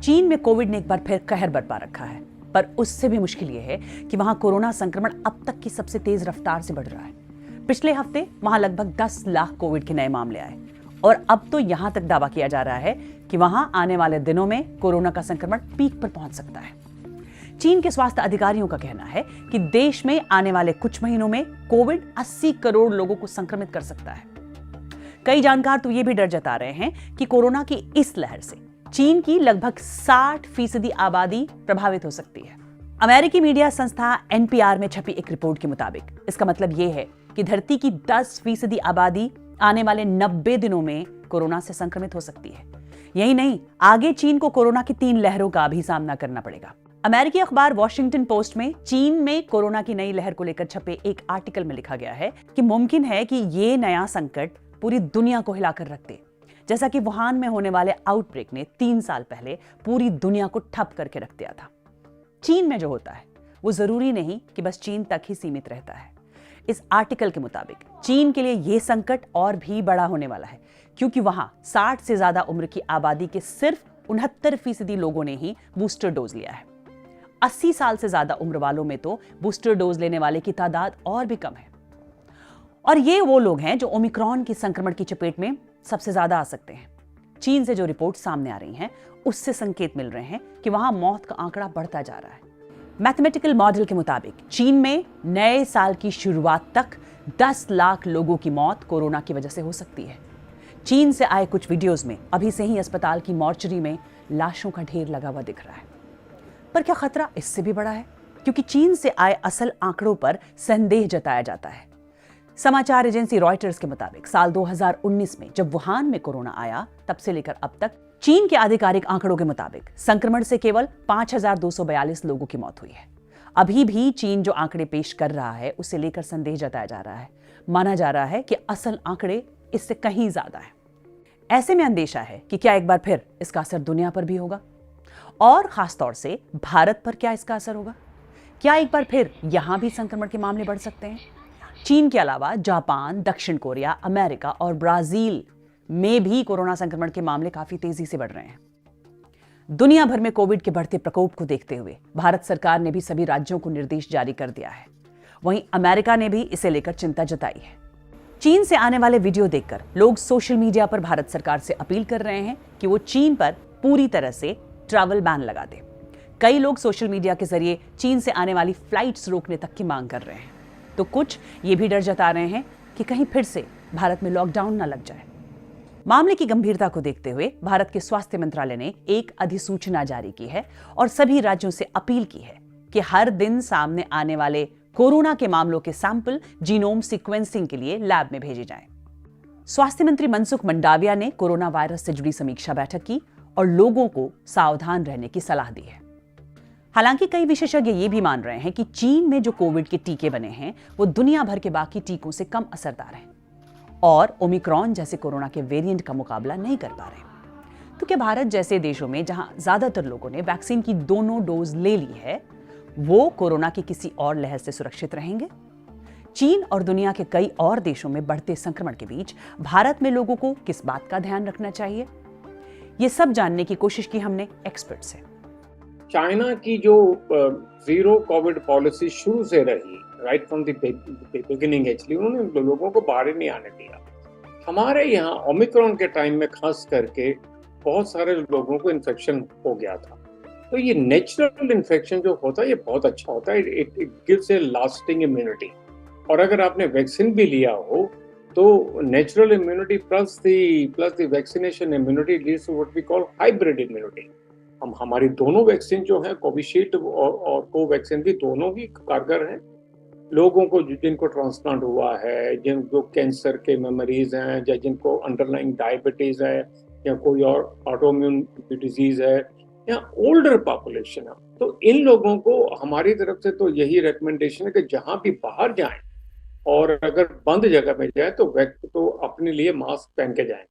चीन में कोविड ने एक बार फिर कहर बरपा रखा है, पर उससे भी मुश्किल यह है कि वहां कोरोना संक्रमण अब तक की सबसे तेज रफ्तार से बढ़ रहा है। पिछले हफ्ते वहां लगभग 10 लाख कोविड के नए मामले आए और अब तो यहां तक दावा किया जा रहा है कि वहां आने वाले दिनों में कोरोना का संक्रमण पीक पर पहुंच सकता है। चीन के स्वास्थ्य अधिकारियों का कहना है कि देश में आने वाले कुछ महीनों में कोविड 80 करोड़ लोगों को संक्रमित कर सकता है। कई जानकार तो ये भी डर जता रहे हैं कि कोरोना की इस लहर से चीन की लगभग 60% आबादी प्रभावित हो सकती है। अमेरिकी मीडिया संस्था एनपीआर में छपी एक रिपोर्ट के मुताबिक इसका मतलब यह है कि धरती की 10% आबादी आने वाले 90 दिनों में कोरोना से संक्रमित हो सकती है। यही नहीं, आगे चीन को कोरोना की 3 लहरों का भी सामना करना पड़ेगा। अमेरिकी अखबार वॉशिंगटन पोस्ट में चीन में कोरोना की नई लहर को लेकर छपे एक आर्टिकल में लिखा गया है कि मुमकिन है कि ये नया संकट पूरी दुनिया को हिलाकर रख दे, जैसा कि वुहान में होने वाले आउटब्रेक ने 3 साल पहले पूरी दुनिया को ठप करके रख दिया था। चीन में जो होता है वो जरूरी नहीं कि बस चीन तक ही सीमित रहता है। इस आर्टिकल के मुताबिक चीन के लिए यह संकट और भी बड़ा होने वाला है, क्योंकि वहां 60 से ज्यादा उम्र की आबादी के सिर्फ 69% लोगों ने ही बूस्टर डोज लिया है। 80 साल से ज्यादा उम्र वालों में तो बूस्टर डोज लेने वाले की तादाद और भी कम है। और ये वो लोग हैं जो ओमिक्रॉन की संक्रमण की चपेट में सबसे ज्यादा आ सकते हैं। चीन से जो रिपोर्ट सामने आ रही हैं, उससे संकेत मिल रहे हैं कि वहां मौत का आंकड़ा बढ़ता जा रहा है। मैथमेटिकल मॉडल के मुताबिक चीन में नए साल की शुरुआत तक 10 लाख लोगों की मौत कोरोना की वजह से हो सकती है। चीन से आए कुछ वीडियोस में अभी से ही अस्पताल की मॉर्चरी में लाशों का ढेर लगा हुआ दिख रहा है। पर क्या खतरा इससे भी बड़ा है? क्योंकि चीन से आए असल आंकड़ों पर संदेह जताया जाता है। समाचार एजेंसी रॉयटर्स के मुताबिक साल 2019 में जब वुहान में कोरोना आया, तब से लेकर अब तक चीन के आधिकारिक आंकड़ों के मुताबिक संक्रमण से केवल 5242 लोगों की मौत हुई है। अभी भी चीन जो आंकड़े पेश कर रहा है, उसे लेकर संदेह जताया जा रहा है। माना जा रहा है कि असल आंकड़े इससे कहीं ज्यादा है। ऐसे में अंदेशा है कि क्या एक बार फिर इसका असर दुनिया पर भी होगा, और खासतौर से भारत पर क्या इसका असर होगा? क्या एक बार फिर यहां भी संक्रमण के मामले बढ़ सकते हैं? चीन के अलावा जापान, दक्षिण कोरिया, अमेरिका और ब्राजील में भी कोरोना संक्रमण के मामले काफी तेजी से बढ़ रहे हैं। दुनिया भर में कोविड के बढ़ते प्रकोप को देखते हुए भारत सरकार ने भी सभी राज्यों को निर्देश जारी कर दिया है। वहीं अमेरिका ने भी इसे लेकर चिंता जताई है। चीन से आने वाले वीडियो देखकर लोग सोशल मीडिया पर भारत सरकार से अपील कर रहे हैं कि वो चीन पर पूरी तरह से ट्रैवल बैन लगा दे। कई लोग सोशल मीडिया के जरिए चीन से आने वाली फ्लाइट्स रोकने तक की मांग कर रहे हैं, तो कुछ ये भी डर जता रहे हैं कि कहीं फिर से भारत में लॉकडाउन न लग जाए। मामले की गंभीरता को देखते हुए भारत के स्वास्थ्य मंत्रालय ने एक अधिसूचना जारी की है और सभी राज्यों से अपील की है कि हर दिन सामने आने वाले कोरोना के मामलों के सैंपल जीनोम सीक्वेंसिंग के लिए लैब में भेजे जाएं। स्वास्थ्य मंत्री मनसुख मंडाविया ने कोरोना वायरस से जुड़ी समीक्षा बैठक की और लोगों को सावधान रहने की सलाह दी है। हालांकि कई विशेषज्ञ ये भी मान रहे हैं कि चीन में जो कोविड के टीके बने हैं, वो दुनिया भर के बाकी टीकों से कम असरदार हैं और ओमिक्रॉन जैसे कोरोना के वेरिएंट का मुकाबला नहीं कर पा रहे। तो क्या भारत जैसे देशों में जहां ज्यादातर लोगों ने वैक्सीन की दोनों डोज ले ली है, वो कोरोना की किसी और लहर से सुरक्षित रहेंगे? चीन और दुनिया के कई और देशों में बढ़ते संक्रमण के बीच भारत में लोगों को किस बात का ध्यान रखना चाहिए, ये सब जानने की कोशिश की हमने एक्सपर्ट से। चाइना की जो जीरो कोविड पॉलिसी शुरू से रही, right from the beginning, actually उन्होंने लोगों को बाहर ही नहीं आने दिया। हमारे यहाँ ओमिक्रॉन के टाइम में खास करके बहुत सारे लोगों को इन्फेक्शन हो गया था। तो ये नेचुरल इन्फेक्शन जो होता है, ये बहुत अच्छा होता है। It gives a lasting immunity. और अगर आपने वैक्सीन भी लिया हो तो natural immunity plus the vaccination immunity leads to what we call hybrid immunity. हमारी दोनों वैक्सीन जो है, कोविशील्ड और कोवैक्सीन भी, दोनों ही कारगर हैं। लोगों को जिनको ट्रांसप्लांट हुआ है, जिनको कैंसर के मरीज हैं, या जिनको अंडरलाइंग डायबिटीज है, या कोई और ऑटोइम्यून डिजीज है, या ओल्डर पॉपुलेशन है, तो इन लोगों को हमारी तरफ से तो यही रिकमेंडेशन है कि जहां भी बाहर जाएं और अगर बंद जगह में जाए तो अपने लिए मास्क पहन के जाएं।